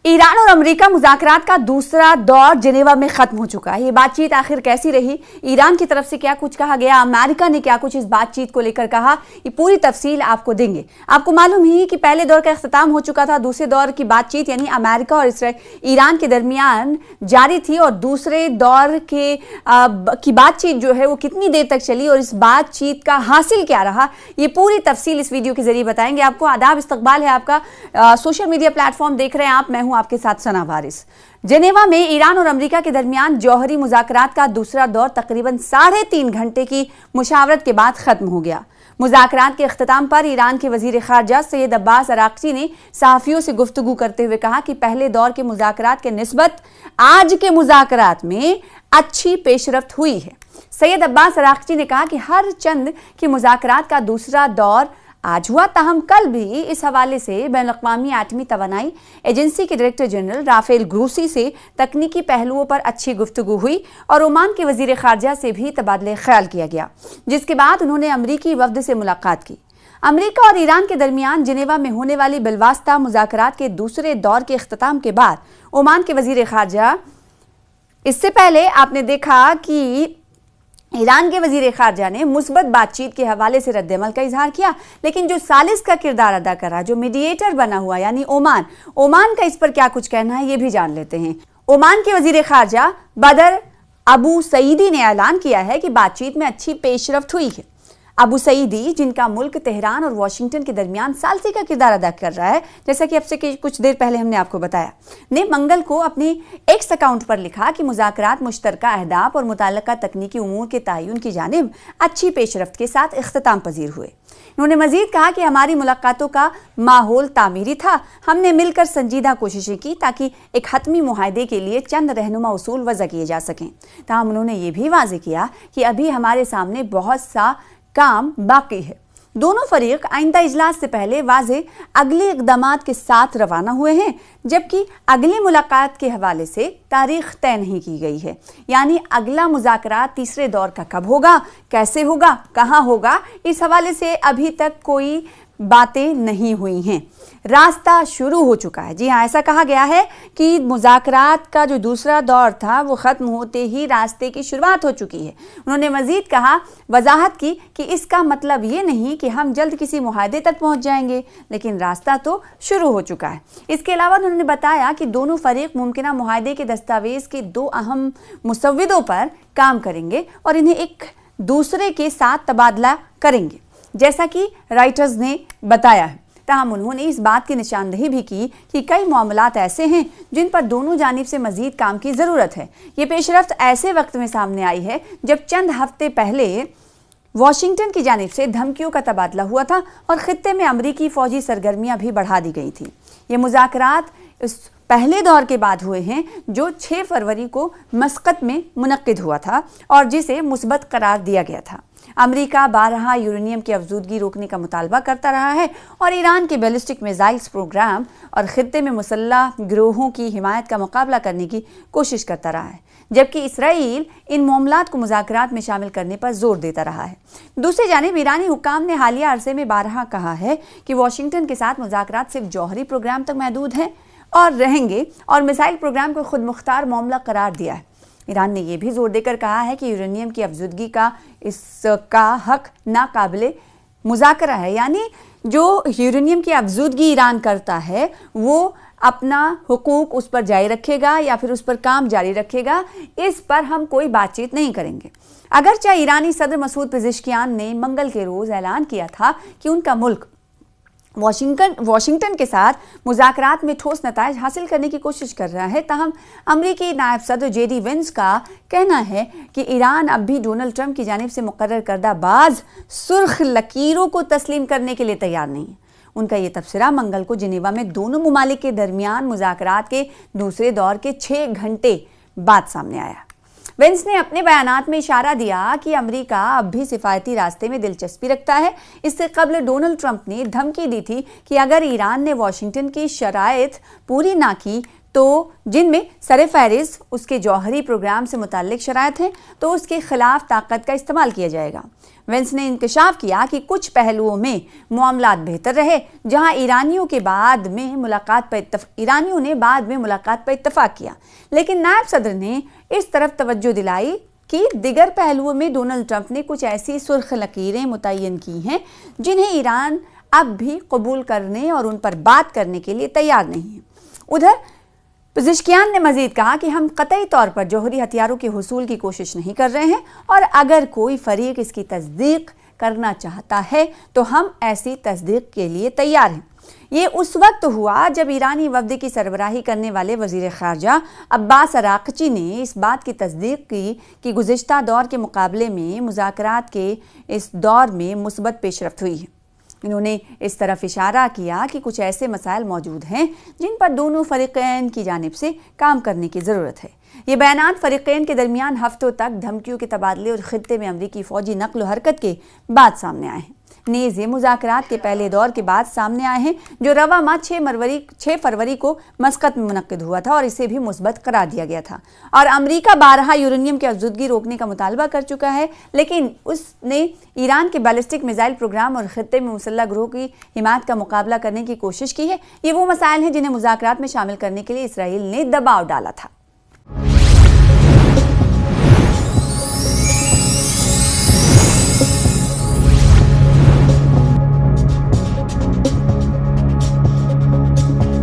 Iran और America मुज़ाकरात का दूसरा दौर जिनेवा में खत्म हो चुका है। ये बातचीत आखिर कैसी रही, ईरान की तरफ से क्या कुछ कहा गया, अमेरिका ने क्या कुछ इस बातचीत को लेकर कहा, ये पूरी तफसील आपको देंगे। आपको मालूम ही कि पहले दौर का इख्तिताम हो चुका था, दूसरे दौर की बातचीत यानी अमेरिका और ईरान के दरमियान जारी थी और दूसरे दौर की बातचीत जो है वो कितनी देर तक चली और इस बातचीत का हासिल क्या रहा, ये पूरी तफसील इस वीडियो के जरिए बताएंगे आपको। आदाब, इस्तकबाल है आपका, सोशल मीडिया प्लेटफॉर्म देख रहे हैं आप, मैं हूं आपके साथ सना वारिस। जेनेवा में ईरान और अमेरिका के दरमियान जौहरी मुज़ाकरात का दूसरा दौर तकरीबन 3.5 घंटे की मुशावरत के बाद खत्म हो गया। मुज़ाकरात के इख्तिताम पर ईरान के वज़ीर ख़ारजा सैयद अब्बास अराक़ची ने सहाफ़ियों से गुफ्तगू करते हुए कहा कि पहले दौर के मुज़ाकरात के निस्बत आज के मुज़ाकरात में अच्छी पेशरफ्त हुई है। सैयद अब्बास अराक़ची ने कहा कि हर चंद की मुज़ाकरात का दूसरा दौर आज हुआ, ताहम कल भी इस हवाले से बैनुल-अक़वामी एटमी तवानाई एजेंसी के डायरेक्टर जनरल राफेल ग्रोसी से तकनीकी पहलुओं पर अच्छी गुफ्तगू हुई और ओमान के वज़ीर ख़ारजा से भी तबादले ख्याल किया गया, जिसके बाद उन्होंने अमरीकी वफ़द से मुलाकात की। अमेरिका और ईरान के दरमियान जिनेवा में होने वाली बिलवास्ता मुज़ाकरात के दूसरे दौर के इख्तिताम के बाद ओमान के वज़ीर ख़ारजा, इससे पहले आपने देखा कि ईरान के वज़ीर ख़ारजा ने मुस्बत बातचीत के हवाले से रद्द-ए-अमल का इजहार किया, लेकिन जो सालिस का किरदार अदा कर रहा, जो मीडिएटर बना हुआ यानी ओमान का इस पर क्या कुछ कहना है ये भी जान लेते हैं। ओमान के वज़ीर ख़ारजा बदर अबू सईदी ने ऐलान किया है कि बातचीत में अच्छी पेशरफ्त हुई है। अबू सईदी, जिनका मुल्क तेहरान और वाशिंगटन के दरमियान सालसी का किरदार अदा कर रहा है, जैसा कि अब से कुछ देर पहले हमने आपको बताया, ने मंगल को अपने एक्स अकाउंट पर लिखा कि मुज़ाकरात मुश्तरका अहदाफ और मुताल्लिका तकनीकी उमूर के तयन की जानिब अच्छी पेशरफ्त के साथ इख्तिताम पजीर हुए। उन्होंने मजीद कहा कि हमारी मुलाकातों का माहौल तामीरी था, हमने मिलकर संजीदा कोशिशें की ताकि एक हतमी मुआहदे के लिए चंद रहनुमा उसूल वज़ा किए जा सकें। ताहम उन्होंने ये भी वाज़ेह किया कि अभी हमारे सामने बहुत सा काम बाकी है। दोनों फरीक आइंदा इजलास से पहले वाज़ेह अगले इक़दामात के साथ रवाना हुए हैं, जबकि अगली मुलाकात के हवाले से तारीख तय नहीं की गई है, यानी अगला मुज़ाकरात तीसरे दौर का कब होगा, कैसे होगा, कहाँ होगा, इस हवाले से अभी तक कोई बातें नहीं हुई हैं। रास्ता शुरू हो चुका है। जी हाँ, ऐसा कहा गया है कि मुज़ाकरात का जो दूसरा दौर था वो ख़त्म होते ही रास्ते की शुरुआत हो चुकी है। उन्होंने मज़ीद कहा, वजाहत की कि इसका मतलब ये नहीं कि हम जल्द किसी मुआहदे तक पहुँच जाएंगे, लेकिन रास्ता तो शुरू हो चुका है। इसके अलावा उन्होंने बताया कि दोनों फरीक मुमकिना मुआहदे के दस्तावेज़ के 2 अहम मुसव्विदों पर काम करेंगे और इन्हें एक दूसरे के साथ तबादला करेंगे, जैसा कि राइटर्स ने बताया है। ताहम उन्होंने इस बात की निशानदही भी की कि कई मामलात ऐसे हैं जिन पर दोनों जानिब से मजीद काम की ज़रूरत है। ये पेशरफ्त ऐसे वक्त में सामने आई है जब चंद हफ्ते पहले वाशिंगटन की जानिब से धमकियों का तबादला हुआ था और ख़ित्ते में अमरीकी फ़ौजी सरगर्मियाँ भी बढ़ा दी गई थी। ये मुज़ाकरात इस पहले दौर के बाद हुए हैं जो 6 फरवरी को मस्कत में मुनक्किद हुआ था और जिसे मुस्बत करार दिया गया था। अमेरिका बारहा यूरेनियम की अफजूदगी रोकने का मुतालबा करता रहा है और ईरान के बैलिस्टिक मिसाइल्स प्रोग्राम और ख़ित्ते में मुसल्लह गिरोहों की हिमायत का मुकाबला करने की कोशिश करता रहा है, जबकि इसराइल इन मामलात को मुज़ाकरात में शामिल करने पर जोर देता रहा है। दूसरी जानिब ईरानी हुक्काम ने हालिया अरसे में बारहा कहा है कि वाशिंगटन के साथ मुज़ाकरात सिर्फ जौहरी प्रोग्राम तक महदूद हैं और रहेंगे और मिसाइल प्रोग्राम को खुद मुख्तार मामला करार दिया है। ईरान ने यह भी जोर देकर कहा है कि यूरेनियम की अफजूदगी का इसका हक नाकाबिले मुज़ाकरा है, यानी जो यूरेनियम की अफजूदगी ईरान करता है वो अपना हुकूक उस पर जारी रखेगा या फिर उस पर काम जारी रखेगा, इस पर हम कोई बातचीत नहीं करेंगे। अगरचे ईरानी सदर मसूद पेज़ेश्कियान ने मंगल के रोज़ ऐलान किया था कि उनका मुल्क वाशिंगटन के साथ मुज़ाकरात में ठोस नताइज हासिल करने की कोशिश कर रहा है, ताहम अमरीकी नायब सदर जेडी वेंस का कहना है कि ईरान अब भी डोनाल्ड ट्रंप की जानिब से मुकर्रर करदा बाज़ सुर्ख लकीरों को तस्लीम करने के लिए तैयार नहीं है। उनका ये तबसरा मंगल को जिनेवा में दोनों मुमालिक के दरमियान मुज़ाकरात के दूसरे दौर के 6 घंटे बाद सामने आया। वेंस ने अपने बयानात में इशारा दिया कि अमेरिका अब भी सिफायती रास्ते में दिलचस्पी रखता है। इससे कबल डोनाल्ड ट्रंप ने धमकी दी थी कि अगर ईरान ने वाशिंगटन की शराइत पूरी ना की तो जिनमें सरफ़हरिस्त उसके जौहरी प्रोग्राम से मुताल्लिक शराइत हैं, तो उसके खिलाफ ताकत का इस्तेमाल किया जाएगा। वेंस ने इंकशाफ किया कि कुछ पहलुओं में मामलात बेहतर रहे, जहां ईरानियों ने बाद में मुलाकात पर इत्तफाक किया, लेकिन नायब सदर ने इस तरफ तवज्जो दिलाई कि दिगर पहलुओं में डोनाल्ड ट्रंप ने कुछ ऐसी सुर्ख लकीरें मुतय्यन की हैं जिन्हें ईरान अब भी कबूल करने और उन पर बात करने के लिए तैयार नहीं है। उधर पेज़ेश्कियान ने मजीद कहा कि हम कतई तौर पर जौहरी हथियारों के हुसूल की कोशिश नहीं कर रहे हैं, और अगर कोई फरीक इसकी तस्दीक करना चाहता है तो हम ऐसी तस्दीक के लिए तैयार हैं। ये उस वक्त हुआ जब ईरानी वफ़द की सरबराही करने वाले वज़ीर ख़ारजा अब्बास अराक़ची ने इस बात की तस्दीक की कि गुज़िश्ता दौर के मुकाबले में मुज़ाकरात के इस दौर में मुस्बत पेशरफ्त हुई है। इन्होंने इस तरफ इशारा किया कि कुछ ऐसे मसाइल मौजूद हैं जिन पर दोनों फ़रीक़ैन की जानिब से काम करने की ज़रूरत है। ये बयानात फ़रीक़ैन के दरमियान हफ्तों तक धमकियों के तबादले और ख़ित्ते में अमरीकी फ़ौजी नक़्ल हरकत के बाद सामने आए हैं। नीज़ ये मुज़ाकरात के पहले दौर के बाद सामने आए हैं, जो रवा माह 6 फरवरी को मस्कत में मुनक्किद हुआ था और इसे भी मुस्बत करार दिया गया था। और अमरीका बारहा यूरेनियम की अफजुदगी रोकने का मुतालबा कर चुका है, लेकिन उसने ईरान के बैलिस्टिक मिसाइल प्रोग्राम और खित्ते में मुसल्लह ग्रोह की हिमायत का मुकाबला करने की कोशिश की है। ये वो मसाइल हैं जिन्हें मुज़ाकरात में शामिल करने के लिए इसराइल ने दबाव डाला था।